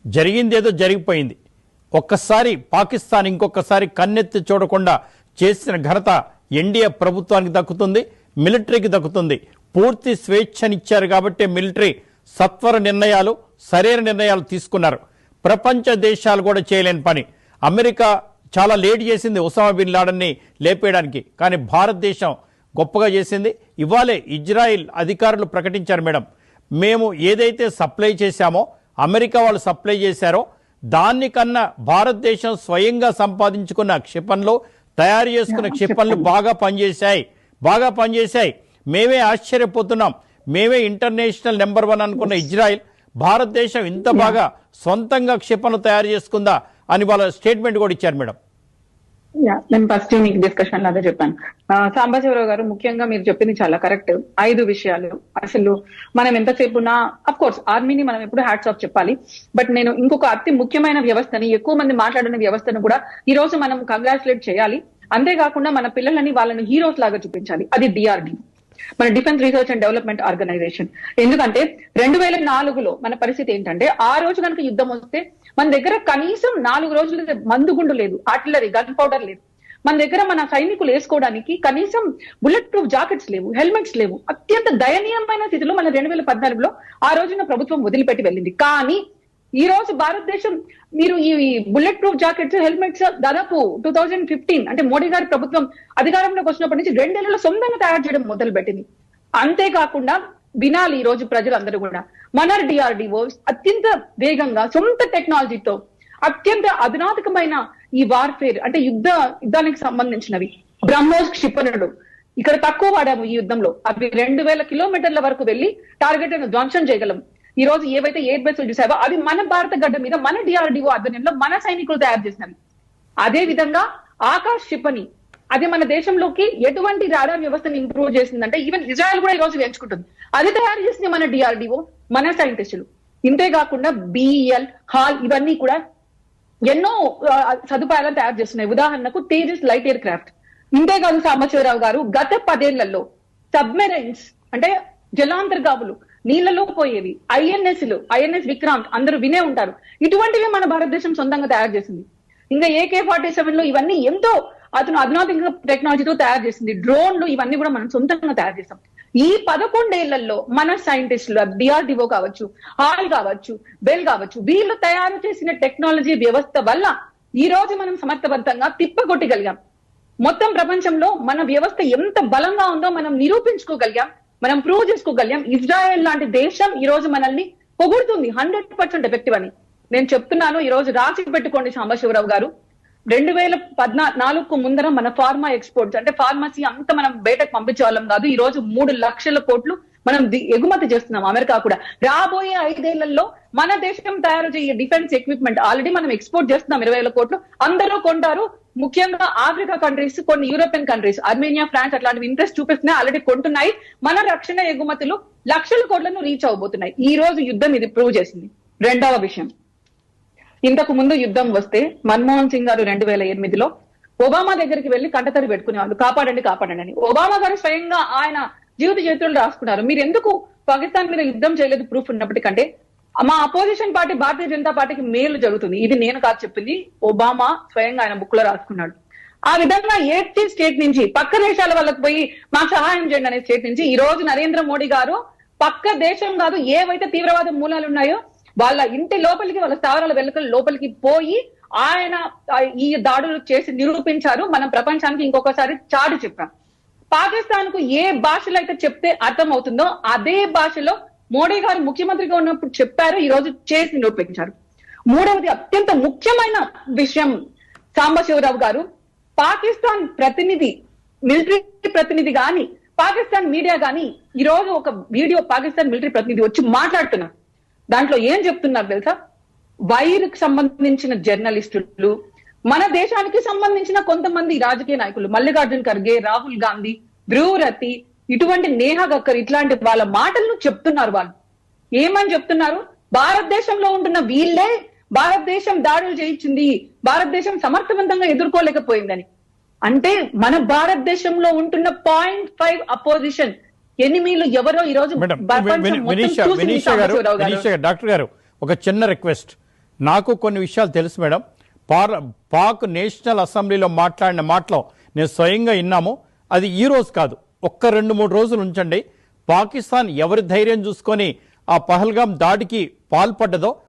జరిగిందేదో జరిగిపోయింది. ఒక్కసారి పాకిస్తాన్ ఇంకొకసారి కన్నెత్తి చూడకుండా చేసిన ఘనత ఎన్డీఏ ప్రభుత్వానికి దక్కుతుంది, మిలిటరీకి దక్కుతుంది. పూర్తి స్వేచ్ఛనిచ్చారు కాబట్టి మిలిటరీ సత్వర నిర్ణయాలు, సరైన నిర్ణయాలు తీసుకున్నారు. ప్రపంచ దేశాలు కూడా చేయలేని పని. అమెరికా చాలా లేట్ చేసింది ఒసామా బిన్ లాడన్ని లేపేయడానికి, కానీ భారతదేశం గొప్పగా చేసింది. ఇవాళే ఇజ్రాయిల్ అధికారులు ప్రకటించారు, మేడం మేము ఏదైతే సప్లై చేశామో, అమెరికా వాళ్ళు సప్లై చేశారో దానికన్నా భారతదేశం స్వయంగా సంపాదించుకున్న క్షిపణులు, తయారు చేసుకున్న క్షిపణులు బాగా పనిచేశాయి. మేమే ఆశ్చర్యపోతున్నాం. మేమే ఇంటర్నేషనల్ నెంబర్ 1 అనుకున్న ఇజ్రాయిల్ భారతదేశం ఇంత బాగా సొంతంగా క్షిపణులు తయారు చేసుకుందా అని వాళ్ళ స్టేట్మెంట్ కూడా ఇచ్చారు మేడం. నేను ఫస్ట్ మీకు డిస్కషన్ లాగా చెప్పాను. సాంబశివరావు గారు, ముఖ్యంగా మీరు చెప్పింది చాలా కరెక్ట్. 5 విషయాలు అసలు మనం ఎంతసేపు ఉన్నా, అఫ్ కోర్స్ ఆర్మీని మనం ఎప్పుడు హ్యాట్స్ ఆఫ్ చెప్పాలి. బట్ నేను ఇంకొక అతి ముఖ్యమైన వ్యవస్థని, ఎక్కువ మంది మాట్లాడిన వ్యవస్థను కూడా ఈ రోజు మనం కంగ్రాచులేట్ చేయాలి. అంతేకాకుండా మన పిల్లలని వాళ్ళని హీరోస్ లాగా చూపించాలి. అది DRDO, మన defence research and development organisation. ఎందుకంటే 2004లో మన పరిస్థితి ఏంటంటే, ఆ రోజు కనుక యుద్ధం వస్తే మన దగ్గర కనీసం 4 రోజులు మందుగుండు లేదు, ఆర్టిలరీ గన్ పౌడర్ లేదు. మన దగ్గర మన సైనికులు వేసుకోవడానికి కనీసం బుల్లెట్ ప్రూఫ్ జాకెట్స్ లేవు, హెల్మెట్స్ లేవు. అత్యంత దయనీయమైన స్థితిలో మన 2014లో ఆ రోజున ప్రభుత్వం వదిలిపెట్టి వెళ్ళింది. కానీ ఈ రోజు భారతదేశం, మీరు ఈ బుల్లెట్ ప్రూఫ్ జాకెట్స్, హెల్మెట్స్ దాదాపు 2015 అంటే మోడీ గారి ప్రభుత్వం అధికారంలోకి వచ్చినప్పటి నుంచి 2 ఏళ్లలో సొంతంగా తయారు చేయడం మొదలు పెట్టింది. అంతేకాకుండా వినాలి ఈ రోజు ప్రజలందరూ కూడా, మన DRDO అత్యంత వేగంగా సొంత టెక్నాలజీతో అత్యంత అధునాతకమైన ఈ వార్ఫేర్ అంటే యుద్ధానికి సంబంధించినవి, బ్రహ్మోస్ క్షిపణులు ఇక్కడ తక్కువ వాడాము ఈ యుద్ధంలో. అవి 2000 కిలోమీటర్ల వరకు వెళ్లి టార్గెట్ ధ్వంసం చేయగలం. ఈ రోజు ఏవైతే ఎయిర్ బేస్ చూసావో అవి మన భారత గడ్డ మీద మన DRDO ఆధ్వర్యంలో మన సైనికులు తయారు చేసినవి. అదే విధంగా ఆకాశ్ క్షిపణి, అది మన దేశంలోకి ఎటువంటి రాడార్ వ్యవస్థను ఇంప్రూవ్ చేసిందంటే ఈవెన్ ఇజ్రాయెల్ కూడా ఈ రోజు ఎంచుకుంటుంది. అది తయారు చేసింది మన DRDO, మన సైంటిస్టులు. ఇంతేకాకుండా BEL, HAL ఇవన్నీ కూడా ఎన్నో సదుపాయాలను తయారు చేస్తున్నాయి. ఉదాహరణకు తేజస్ లైట్ ఎయిర్ క్రాఫ్ట్. ఇంతేకాదు సాంబశివరావు గారు, గత 10 ఏళ్లలో సబ్మెరైన్స్ అంటే జలాంతర్గాములు, నీళ్లలో పోయేవి, INS విక్రాంత్ అందరూ వినే ఉంటారు. ఇటువంటివి మన భారతదేశం సొంతంగా తయారు చేసింది. ఇంకా AK-47లో ఇవన్నీ ఎంతో అధునాతక టెక్నాలజీతో తయారు చేసింది. డ్రోన్లు ఇవన్నీ కూడా మనం సొంతంగా తయారు చేస్తాం. ఈ 11 ఏళ్లలో మన సైంటిస్టులు, DRDO కావచ్చు, HAL కావచ్చు, బెల్ కావచ్చు, వీళ్ళు తయారు చేసిన టెక్నాలజీ వ్యవస్థ వల్ల ఈ రోజు మనం సమర్థవంతంగా తిప్పగొట్టగలిగాం. మొత్తం ప్రపంచంలో మన వ్యవస్థ ఎంత బలంగా ఉందో మనం నిరూపించుకోగలిగాం, మనం ప్రూవ్ చేసుకోగలిగాం. ఇజ్రాయెల్ లాంటి దేశం ఈ రోజు మనల్ని పొగుడుతుంది 100% ఎఫెక్టివ్ అని. నేను చెప్తున్నాను, ఈ రోజు రాసి పెట్టుకోండి సాంబశివరావు గారు, 2014కు ముందర మన ఫార్మా ఎక్స్పోర్ట్స్ అంటే ఫార్మసీ అంతా మనం బయటకు పంపించే వాళ్ళం కాదు. ఈ రోజు 3 లక్షల కోట్లు మనం ఎగుమతి చేస్తున్నాం అమెరికా కూడా. రాబోయే 5 ఏళ్లలో మన దేశం తయారు చేసే డిఫెన్స్ ఎక్విప్మెంట్ ఆల్రెడీ మనం ఎక్స్పోర్ట్ చేస్తున్నాం 20,000 కోట్లు. అందరూ కొంటారు. ముఖ్యంగా ఆఫ్రికా కంట్రీస్, కొన్ని యూరోపియన్ కంట్రీస్, అర్మేనియా, ఫ్రాన్స్ అట్లాంటివి ఇంట్రెస్ట్ చూపిస్తున్నాయి, ఆల్రెడీ కొంటున్నాయి. మన రక్షణ ఎగుమతులు లక్షల కోట్లను రీచ్ అవబోతున్నాయి. ఈ రోజు యుద్ధం ఇది ప్రూవ్ చేసింది. రెండవ విషయం, ఇంతకు ముందు యుద్ధం వస్తే మన్మోహన్ సింగ్ గారు 2008లో ఒబామా దగ్గరికి వెళ్లి కంటతడి పెట్టుకునేవాళ్ళు, కాపాడండి అని. ఒబామా గారు స్వయంగా ఆయన జీవిత చరిత్రలు రాసుకున్నారు. మీరు ఎందుకు పాకిస్తాన్ మీద యుద్ధం చేయలేదు ప్రూఫ్ ఉన్నప్పటికంటే మా అపోజిషన్ పార్టీ భారతీయ జనతా పార్టీకి మేలు జరుగుతుంది. ఇది నేను కాదు చెప్పింది, ఒబామా స్వయంగా ఆయన బుక్ లో రాసుకున్నాడు. ఆ విధంగా ఏడ్చి స్టేట్ నుంచి పక్క దేశాల వాళ్ళకి పోయి మాకు సహాయం చేయండి అనే స్టేట్ నుంచి ఈ రోజు నరేంద్ర మోడీ గారు పక్క దేశం కాదు, ఏవైతే తీవ్రవాద మూలాలు ఉన్నాయో వాళ్ళ ఇంటి లోపలికి, వాళ్ళ స్థావరాల వెలుకల లోపలికి పోయి ఆయన ఈ దాడులు చేసి నిరూపించారు. మనం ప్రపంచానికి ఇంకొకసారి చాటి చెప్పాం. పాకిస్తాన్ కు ఏ భాషలో అయితే చెప్తే అర్థం అవుతుందో అదే భాషలో మోడీ గారు ముఖ్యమంత్రిగా ఉన్నప్పుడు చెప్పారు, ఈ రోజు చేసి నిరూపించారు. మూడవది అత్యంత ముఖ్యమైన విషయం సాంబశివరావు గారు, పాకిస్తాన్ ప్రతినిధి, మిలిటరీ ప్రతినిధి గాని, పాకిస్తాన్ మీడియా గాని ఈ రోజు ఒక వీడియో పాకిస్తాన్ మిలిటరీ ప్రతినిధి వచ్చి మాట్లాడుతున్నారు. దాంట్లో ఏం చెప్తున్నారు తెలుసా? వైర్కి సంబంధించిన జర్నలిస్టులు, మన దేశానికి సంబంధించిన కొంతమంది రాజకీయ నాయకులు, మల్లికార్జున్ ఖర్గే, రాహుల్ గాంధీ, ధ్రువరతి, ఇటువంటి నేహా గక్కర్, ఇట్లాంటి వాళ్ళ మాటలను చెప్తున్నారు. వాళ్ళు ఏమని చెప్తున్నారు? భారతదేశంలో ఉంటున్న వీళ్ళే భారతదేశం దాడులు చేయించింది, భారతదేశం సమర్థవంతంగా ఎదుర్కోలేకపోయిందని. అంటే మన భారతదేశంలో ఉంటున్న 0.5 అపోజిషన్ ఎనిమీలు ఎవరో ఈ రోజు డాక్టర్ గారు ఒక చిన్న రిక్వెస్ట్, నాకు కొన్ని విషయాలు తెలుసు మేడం. పాక్ నేషనల్ అసెంబ్లీలో మాట్లాడిన మాటలో నేను స్వయంగా విన్నాము. అది ఈ రోజు కాదు, ఒక్క 2-3 రోజులు ఉంచండి. పాకిస్తాన్ ఎవరి ధైర్యం చూసుకొని ఆ పహల్గాం దాడికి పాల్పడ్డదో